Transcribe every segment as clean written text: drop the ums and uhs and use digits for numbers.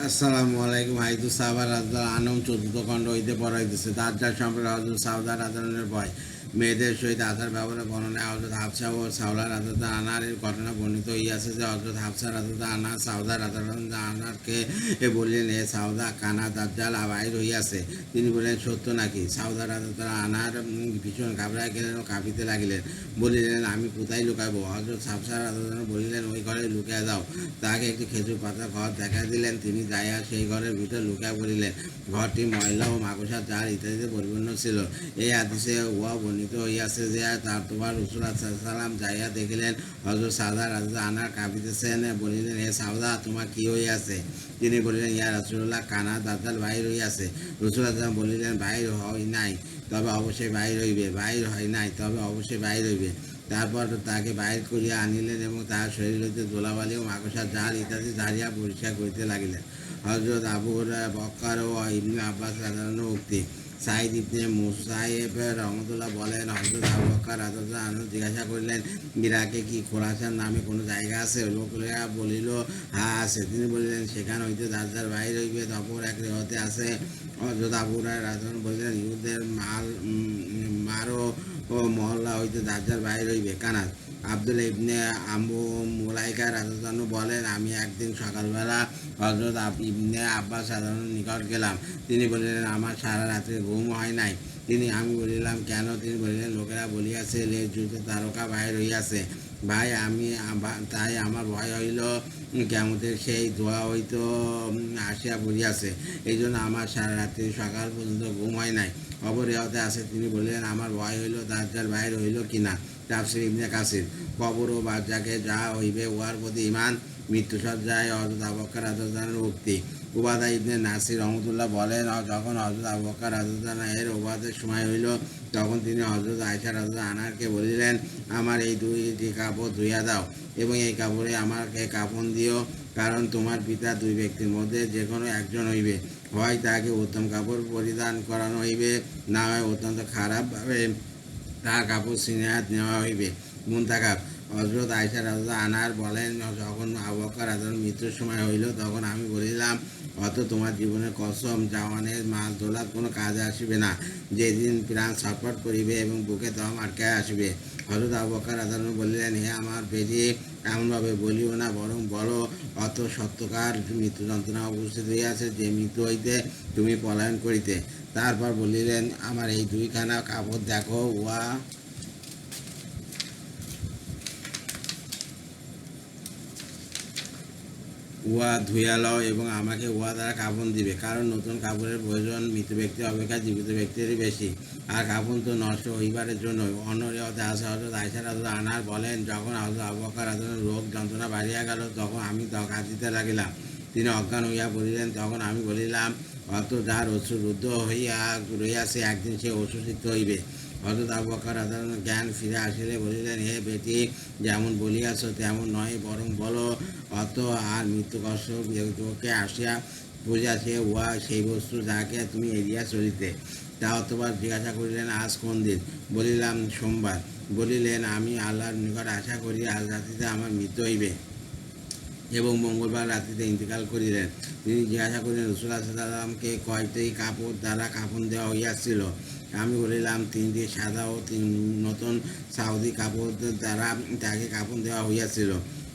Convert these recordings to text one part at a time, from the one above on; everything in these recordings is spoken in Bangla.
আসসালামু আলাইকুম। হাইদু সাহাবা রাদিয়াল্লাহু আনহুম চতুর্থ খণ্ড হইতে পড়াইতেছে। দাজ্জাল সম্পর্কে হযরত সাউদা রাদিয়াল্লাহু ভয়। মেয়েদের সহিত আচার ব্যবহারের বর্ণনায় হযরত হাফসা ও সাওলা রাদিয়াল্লাহু আনহার ঘটনা বর্ণিত হইয়াছে যে হযরত হাফসা রাদিয়াল্লাহু আনহা সাউদা রাদিয়াল্লাহু আনহাকে বললেন, হে সাউদা, কানা দাজ্জাল বাহির হইয়াছে। তিনি বললেন, সত্য নাকি? সাউদা রাদিয়াল্লাহু আনহার ভীষণ ঘাবড়াইয়া গেলেন ও কাঁপিতে লাগিলেন। বলিলেন, আমি কোথায় লুকাইব? হযরত হাফসা রাদিয়াল্লাহু আনহু বলিলেন, ওই ঘরে লুকিয়া যাও। তাহাকে একটি খেজুর পাতার ঘর দেখা দিলেন। তিনি যাইয়া সেই ঘরের ভিতর লুকিয়া পড়িলেন। ঘরটি ময়লা ও মাকড়সার জাল ইত্যাদিতে পরিপূর্ণ ছিল। এই হাদীসে উহা বর্ণিত হইয়াছে যে তার তোমার রাসূল সাল্লাল্লাহু যাইয়া দেখিলেন হযরত সাউদা রাদিয়াল্লাহু আনহা কাঁপিতেছেন। বলিলেন, হে সাউদা, তোমার কি হইয়াছে? তিনি বলিলেন, ইয়া রাসূলুল্লাহ, কানা দাজ্জাল বাহির হইয়াছে। রাসূল সাল্লাল্লাহু বলিলেন, বাহির হয় নাই, তবে অবশ্যই বাহির হইবে। বাহির হয় নাই, তবে অবশ্যই বাহির হইবে। তারপর তাকে বাহির করিয়া আনিলেন এবং তাহার শরীর হইতে ধুলাবালি ও মাকড়সার জাল ইত্যাদি ঝাড়িয়া পরিষ্কার করিতে লাগিলেন। হযরত আবু বকর ও ইবনে আব্বাস রাদিয়াল্লাহু উক্তি। সাঈদ ইবনে মুসাইয়্যিব রাহমাতুল্লাহ বলেন, হযরত আবু বকর রাদিয়াল্লাহু আনহু জিজ্ঞাসা করিলেন, ইরাকে কি খোরাসান নামে কোনো জায়গা আছে? লোকেরা বলিল, হ্যাঁ আছে। তিনি বলিলেন, সেখান হইতে দাজ্জাল বাহির হইবে। অপর এক রিওয়ায়াতে আছে, হযরত আবু হুরায়রা রাদিয়াল্লাহু বলিলেন, ইহুদের মারো ও মহল্লা হইতে দাজ্জাল বাহির হইবে। কানাজ আব্দুল্লাহ ইবনে আবু মুলাইকা রাদিয়াল্লাহু বলেন, আমি একদিন সকালবেলা হযরত ইবনে আব্বাস রাদিয়াল্লাহু নিকট গেলাম। তিনি বলিলেন, আমার সারা রাত্রে ঘুম হয় নাই। আমি বলিলাম, কেন? তিনি বলিলেন, লোকেরা বলিয়াছে, লেজ যুদ্ধ তারকা বাহির হইয়াছে। ভাই, তাই আমার ভয় হইল কিয়ামতের সেই ধোঁয়া হইতো আসিয়া পড়িয়াছে। এই জন্য আমার সারা রাত্রি সকাল পর্যন্ত ঘুম হয় নাই। অপর রেওয়াতে আছে, তিনি বললেন, আমার ভয় হইল দাজ্জাল বাহির হইল কিনা। তাফসীর ইবনে কাসির। কবর ও বারজাকে যা হইবে উহার প্রতি ঈমান। মৃত্যুসজ্জায় হযরত আবু বকর রাদিয়াল্লাহু আনহুর উক্তি। উবাদা ইবনে নাসির রহমতুল্লাহ বলেন, যখন হযরত আবু বকর রাদিয়াল্লাহু আনহু এর ওবাদের সময় হইল, তখন তিনি হযরত আয়েশা রাদিয়াল্লাহু আনহাকে বলিলেন, আমার এই দুইটি কাপড় ধুইয়া দাও এবং এই কাপড়ে আমাকে কাফন দিও, কারণ তোমার পিতা দুই ব্যক্তির মধ্যে যে কোনো একজন হইবে। হয় তাহাকে উত্তম কাপড় পরিধান করানো হইবে, না হয় অত্যন্ত খারাপভাবে তাহার কাপড় ছিনিয়া নেওয়া হইবে। মুনতাকাব। হযরত আয়েশা রাদিয়াল্লাহু আনহা বলেন, যখন আবু বকর রাদিয়াল্লাহু মৃত্যুর সময় হইল, তখন আমি বলিলাম, অত তোমার জীবনের কসম, জাওয়ানের মাল দৌলাত কোনো কাজে আসিবে না, যেদিন প্রাণ ছটফট করিবে এবং বুকে দম আটকায় আসিবে। হযরত আবু বকর রাদিয়াল্লাহু বলিলেন, হে আমার বেটি, এমনভাবে বলিও না, বরং বলো, অত সত্যকার মৃত্যু যন্ত্রণা উপস্থিত হইয়াছে যে মৃত্যু হইতে তুমি পলায়ন করিতে। তারপর বলিলেন, আমার এই দুইখানা কাপড় দেখো, উহা ধুইয়া লও এবং আমাকে উহা দ্বারা কাফন দিবে, কারণ নতুন কাপড়ের প্রয়োজন মৃত ব্যক্তি অপেক্ষা জীবিত ব্যক্তিরই বেশি, আর কাফন তো নষ্ট হইবারের জন্য। অন্য রেওয়াতে আছে, হযরত আয়েশা রাদিয়াল্লাহু আনহা বলেন, যখন হযরত আবু বকর রাদিয়াল্লাহু রোগ যন্ত্রণা বাড়িয়া গেল, তখন আমি কাঁদিতে লাগিলাম। তিনি অজ্ঞান হইয়া পড়িলেন। তখন আমি বলিলাম, অত যার অশ্রু রুদ্ধ হইয়া রইয়াছে, একদিন সে অশ্রুসিক্ত হইবে। হযরত আবু বকর রাদিয়াল্লাহু আনহু জ্ঞান ফিরে আসিলে বলিলেন, হে বেটি, যেমন বলিয়াছ তেমন নয়, বরং বলো, অত আর মৃত্যু কষ্ট তোকে আসিয়া বুঝাছে উহা সেই বস্তু যাহাকে তুমি এড়িয়া চলিতে। তা অতবার জিজ্ঞাসা করিলেন, আজ কোন দিন? বলিলাম, সোমবার। বলিলেন, আমি আল্লাহর নিকট আশা করি আজ রাত্রিতে আমার মৃত্যু হইবে এবং মঙ্গলবার রাত্রিতে ইন্তেকাল করিলেন। তিনি জিজ্ঞাসা করিলেন, রাসূল সাল্লামকে কয়টি কাপড় দ্বারা কাফন দেওয়া হইয়াছিল? আমি বলিলাম, তিনটি সাদা ও নতুন সাউদি কাপড় দ্বারা তাকে কাফন দেওয়া হইয়াছিল,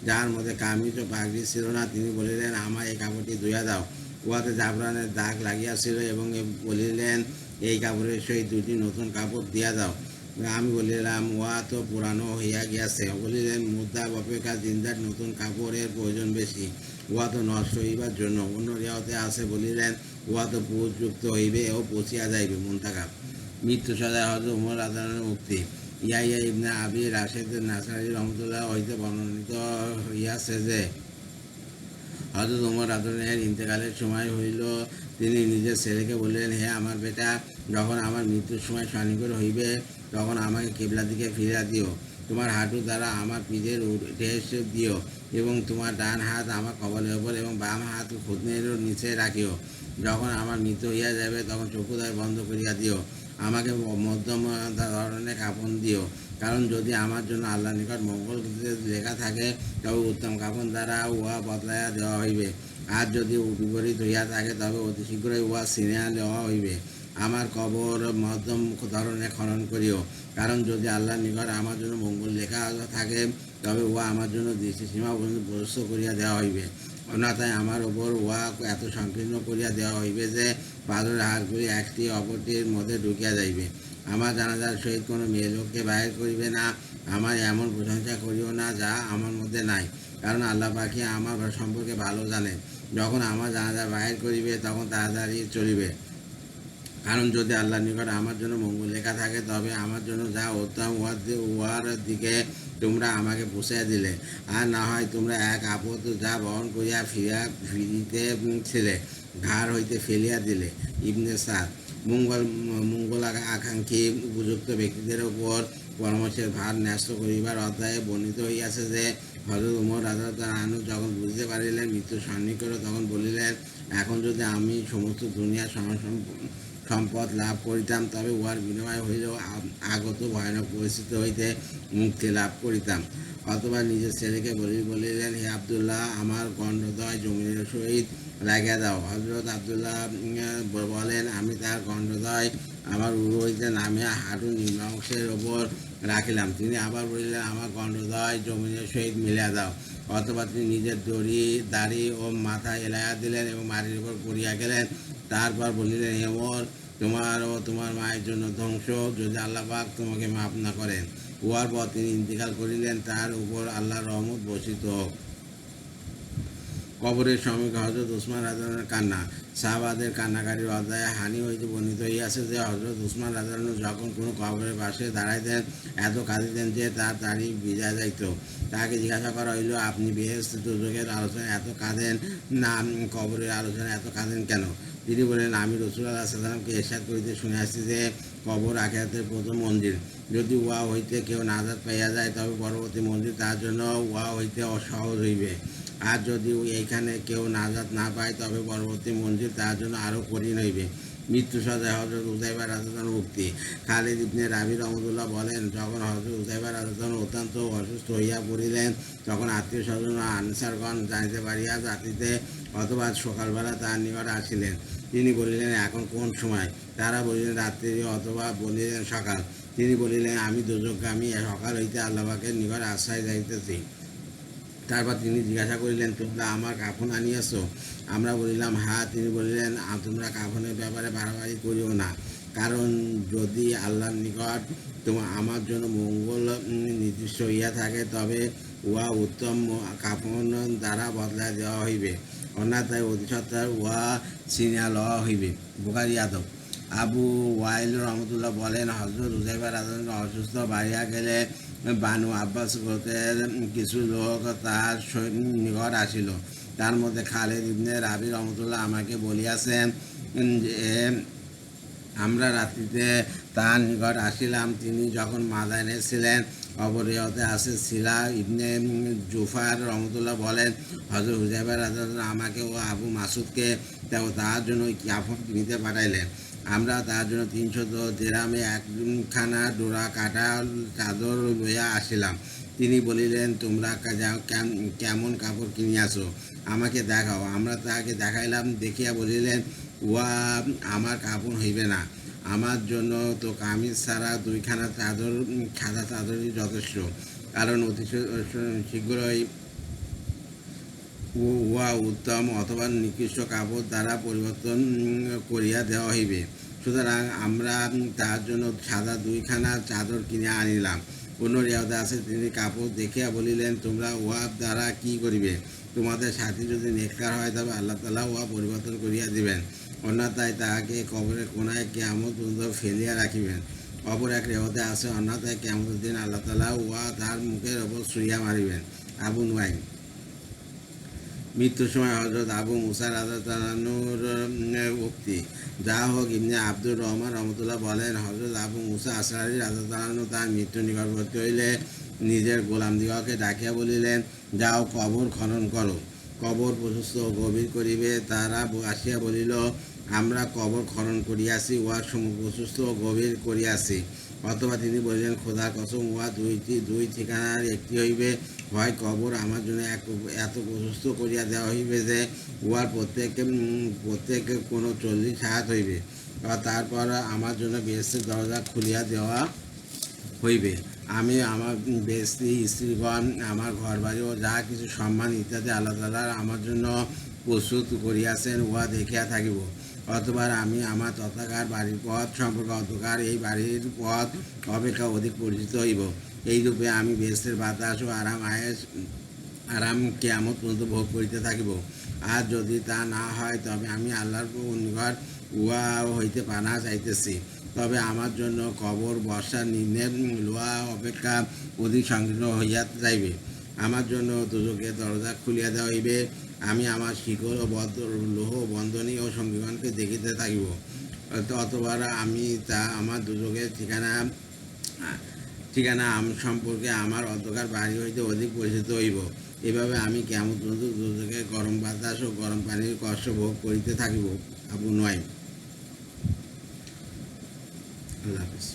যার মধ্যে কামিজ ও পাগড়ি ছিল না। তিনি বলিলেন, আমার এই কাপড়টি ধুইয়া দাও। উহাতে জাফরানের দাগ লাগিয়াছিল এবং বলিলেন, এই কাপড়ের সহিত দুটি নতুন কাপড় দিয়া দাও। আমি বলিলাম, উহা তো পুরানো হইয়া গিয়াছে। বলিলেন, মুদ্রাব অপেক্ষা জিন্দার নতুন কাপড়ের প্রয়োজন বেশি, উহা তো নষ্ট হইবার জন্য। অন্য রেওয়াতে আছে, বলিলেন, উহা তো পুরুষযুক্ত হইবে ও পচিয়া যাইবে। মুনতাকাব। মৃত্যু সদায় হযরত উমর রাদিয়াল্লাহু আনহু উক্তি। ইয়াহিয়া ইবনে আবি রাশেদ নাসারী রহমতুল্লাহ হইতে বর্ণিত হইয়াছে যে হযরত উমর রাদিয়াল্লাহু আনহু ইন্তেকালের সময় হইল, তিনি নিজের ছেলেকে বললেন, হে আমার বেটা, যখন আমার মৃত্যুর সময় সন্নিকট হইবে, তখন আমাকে কিবলার দিকে ফিরিয়া দিও। তোমার হাঁটু দ্বারা আমার পিঠের ঠেস দিও এবং তোমার ডান হাত আমার কপালের ওপর এবং বাম হাত খুদনের নিচে রাখিও। যখন আমার মৃত্যু হইয়া যাবে, তখন চক্ষুদ্বার বন্ধ করিয়া দিও। আমাকে মধ্যম ধরনের কাফন দিও, কারণ যদি আমার জন্য আল্লাহর নিকট মঙ্গল লেখা থাকে, তবে উত্তম কাফন দ্বারা উহা বদলাইয়া দেওয়া হইবে। আর যদি বিপরীত হইয়া থাকে তবে অতি শীঘ্রই উহা ছিনিয়া লওয়া হইবে। আমার কবর মধ্যম ধরনের খনন করিও, কারণ যদি আল্লাহর নিকট আমার জন্য মঙ্গল লেখা থাকে তবে উহা আমার জন্য দৃষ্টিসীমা পর্যন্ত প্রশস্ত করিয়া দেওয়া হইবে। অন্যথায় আমার ওপর উহা এত সংকীর্ণ করিয়া দেওয়া হইবে যে পাথরের হাড়গুলি একটি অপরটির মধ্যে ঢুকিয়া যাইবে। আমার জানাজার সহিত কোনো মেয়ে লোককে বাহির করিবে না। আমার এমন প্রশংসা করিও না যা আমার মধ্যে নাই, কারণ আল্লাহ পাখি আমার সম্পর্কে ভালো জানেন। যখন আমার জানাজা বাহির করিবে তখন তাড়াতাড়ি চলিবে, কারণ যদি আল্লাহর নিকট আমার জন্য মঙ্গল লেখা থাকে তবে আমার জন্য যা উত্তম উহার দিকে তোমরা আমাকে পৌঁছাইয়া দিলে, আর না হয় তোমরা এক আপদ যা বহন করিয়া ফিরিতেছিলে ঘাড় হইতে ফেলিয়া দিলে। ইবনে সাদ। মঙ্গল আকাঙ্ক্ষী উপযুক্ত ব্যক্তিদের উপর পরামর্শের ভার ন্যস্ত করিবার অধ্যায়ে বর্ণিত হইয়াছে যে হযরত উমর রাদিয়াল্লাহু আনহু যখন বুঝতে পারিলেন মৃত্যু সন্নিকট, তখন বলিলেন, এখন যদি আমি সমস্ত দুনিয়ার সম্পদ লাভ করিতাম তবে উহার বিনিময় হইলেও আগত ভয়ানক পরিস্থিতি হইতে মুক্তি লাভ করিতাম। অথবা নিজের ছেলেকে বলিলেন, হে আব্দুল্লাহ, আমার গণ্ডদ্বয় জমিনের সহিত লাগিয়া দাও। হযরত আব্দুল্লাহ বলেন, আমি তার গণ্ডদ্বয় আমার উরু হইতে নামিয়া হাঁটু নিম্নাংশের ওপর রাখিলাম। তিনি আবার বলিলেন, আমার গণ্ডদ্বয় জমিনের সহিত মিলিয়া দাও। অথবা তিনি নিজের দাড়ি ও মাথা এলাইয়া দিলেন এবং মাটির উপর পড়িয়া গেলেন। তারপর বলিলেন, হে ওমর, তোমার ও তোমার মায়ের জন্য ধ্বংস, যদি আল্লাহ পাক তোমাকে মাফ না করেন। উহার পর তিনি ইন্তিকাল করিলেন, তার উপর আল্লাহর রহমত বর্ষিত হোক। কবরের সম্মুখে হযরত উসমান রাদিয়াল্লাহু কান্না। সাহাবাদের কান্নাকাটির অধ্যায়ে হানি হইতে বর্ণিত হইয়াছে যে হযরত উসমান রাদিয়াল্লাহু যখন কোনো কবরের পাশে দাঁড়াইতেন এত কাঁদিতেন যে তার দাড়ি ভিজা যাইত। তাকে জিজ্ঞাসা করা হইল, আপনি বেহেশত দোজখের আলোচনায় এত কাঁদেন না কবরের আলোচনায় এত কাঁদেন কেন? তিনি বলেন, আমি রাসূলুল্লাহ সাল্লাল্লাহু আলাইহি ওয়াসাল্লামকে ইরশাদ করিতে শুনিয়াছি যে কবর আখিরাতের প্রথম মন্দির। যদি উহা হইতে কেউ নাজাত পাইয়া যায় তবে পরবর্তী মন্দির তার জন্য উহা হইতে অসহজ হইবে। আর যদি এইখানে কেউ নাজাত না পায় তবে পরবর্তী মঞ্জিল তার জন্য আরও কঠিন হইবে। মৃত্যু সজ্জায় হযরত হুযায়ফা রাদিয়াল্লাহু উক্তি। খালিদ ইবনে রাবি রাহমাতুল্লাহ বলেন, যখন হযরত হুযায়ফা রাদিয়াল্লাহু অত্যন্ত অসুস্থ হইয়া পড়িলেন তখন আত্মীয় স্বজন ও আনসারগণ জানিতে পারিয়া রাত্রিতে অথবা সকালবেলা তার নিকট আসিলেন। তিনি বলিলেন, এখন কোন সময়? তারা বলিলেন, রাত্রি, অথবা বলিলেন সকাল। তিনি বলিলেন, আমি দোজখগামী, সকাল হইতে আল্লাহ পাকের নিকট আশ্রয় যাইতেছি। তারপর তিনি জিজ্ঞাসা করিলেন, তোমরা আমার কাফন আনিয়াছ? আমরা বলিলাম, হ্যাঁ। তিনি বলিলেন, তোমরা কাফনের ব্যাপারে বাড়াবাড়ি করিও না, কারণ যদি আল্লাহর নিকট আমার জন্য মঙ্গল নির্দিষ্ট হইয়া থাকে তবে উহা উত্তম কাফন দ্বারা বদলায় দেওয়া হইবে, অন্যথায় অতি সত্বর উহা ছিনিয়া লওয়া হইবে। বুখারী আদব। আবু ওয়াইল রহমতুল্লাহ বলেন, হযরত হুযায়ফা রাদিয়াল্লাহু অসুস্থ বাড়িয়া গেলে বানু আব্বাস গোত্রের কিছু লোক তার নিকট আসিল। তার মধ্যে খালিদ ইবনে রাবি রহমতুল্লাহ আমাকে বলিয়াছেন যে আমরা রাত্রিতে তার নিকট আসিলাম। তিনি যখন মাদানে ছিলেন। অপরিহতে আছে সিলা ইবনে জুফার রহমতুল্লাহ বলেন, হযরত হুযায়ফা রাদিয়াল্লাহু আমাকে ও আবু মাসুদকে তার জন্য কাফন কিনিতে পাঠাইলেন। আমরা তার জন্য 300 দিরহামে একখানা ডোরা কাটা চাদর লইয়া আসিলাম। তিনি বলিলেন, তোমরা কেমন কাপড় কিনিয়াছ, আমাকে দেখাও। আমরা তাহাকে দেখাইলাম। দেখিয়া বলিলেন, উহা আমার কাপড় হইবে না, আমার জন্য তো কামিজ ছাড়া 2খানা চাদর, সাদা চাদরই যথেষ্ট, কারণ অতি শীঘ্রই উহা উত্তম অথবা নিকৃষ্ট কাপড় দ্বারা পরিবর্তন করিয়া দেওয়া হইবে। সুতরাং আমরা তার জন্য সাদা 2খানা চাদর কিনে আনিলাম। অন্য রিওয়ায়েতে আছে, তিনি কাপড় দেখিয়া বলিলেন, তোমরা উহা দ্বারা কি করিবে? তোমাদের সাথী যদি নেককার হয় তবে আল্লাহ তাআলা উহা পরিবর্তন করিয়া দিবেন, অন্যথায় তাহাকে কবরের কোণায় কিয়ামত পর্যন্ত ফেলিয়া রাখিবেন। অপর এক রিওয়ায়েতে আছে, অন্যথায় কিয়ামতের দিন আল্লাহ তাআলা উহা তার মুখের ওপর ছুঁড়িয়া মারিবেন। আবু নুয়াইম। মৃত্যুর সময় হযরত আবু মুসা রাদিয়াল্লাহু আনহুর উক্তি। যা হোক, ইবনে আব্দুর রহমান রহমতুল্লাহ বলেন, হযরত আবু মুসা আশআরী রাদিয়াল্লাহু আনহু তার মৃত্যু নিকটবর্তী হইলে নিজের গোলামদিগকে ডাকিয়া বলিলেন, যাও কবর খনন করো, কবর প্রশস্ত ও গভীর করিবে। তারা আসিয়া বলিল, আমরা কবর খনন করিয়াছি, উহার প্রশস্ত ও গভীর করিয়াছি। অথবা তিনি বলিলেন, খোদার কসম, উহা দুই ঠিকানার একটি হইবে, হয় কবর আমার জন্য এত প্রশস্ত করিয়া দেওয়া হইবে যে উহার প্রত্যেকে কোনো 40 হাত হইবে, তারপর আমার জন্য বেহেশতের দরজা খুলিয়া দেওয়া হইবে। আমি আমার বেহেশতি স্ত্রীগণ, আমার ঘরবাড়ি ও যাহা কিছু সম্মান ইত্যাদি আল্লাহ তাআলা আমার জন্য প্রস্তুত করিয়াছেন উহা দেখিয়া থাকিব। অতঃপর আমি আমার তথাকার বাড়ির পথ সম্পর্কে অন্ধকার এই বাড়ির পথ অপেক্ষা অধিক পরিচিত হইব। এইরূপে আমি বেহেশতের বাতাস ও আরাম কিয়ামত পর্যন্ত ভোগ করিতে থাকিব। আর যদি তা না হয় তবে আমি আল্লাহর নিকট উহা হইতে পানা চাইতেছি। তবে আমার জন্য কবর বর্ষার নিম্নে লোহা অপেক্ষা অধিক সংকীর্ণ হইয়া যাইবে। আমার জন্য দোজখের দরজা খুলিয়া দেওয়া হইবে। আমি আমার শিকড় ও লৌহ বন্ধনী ও সঙ্গীগণকে দেখিতে থাকিব। অতবার আমি আমার দোজখের ঠিকানা সম্পর্কে আমার অন্ধকার বাড়ি হইতে অধিক পরিচিত হইব। এভাবে আমি কিয়ামত পর্যন্ত দোজখের গরম বাতাস ও গরম পানির কষ্ট ভোগ করিতে থাকিব। আবু নুয়াইম। আল্লাহ হাফেজ।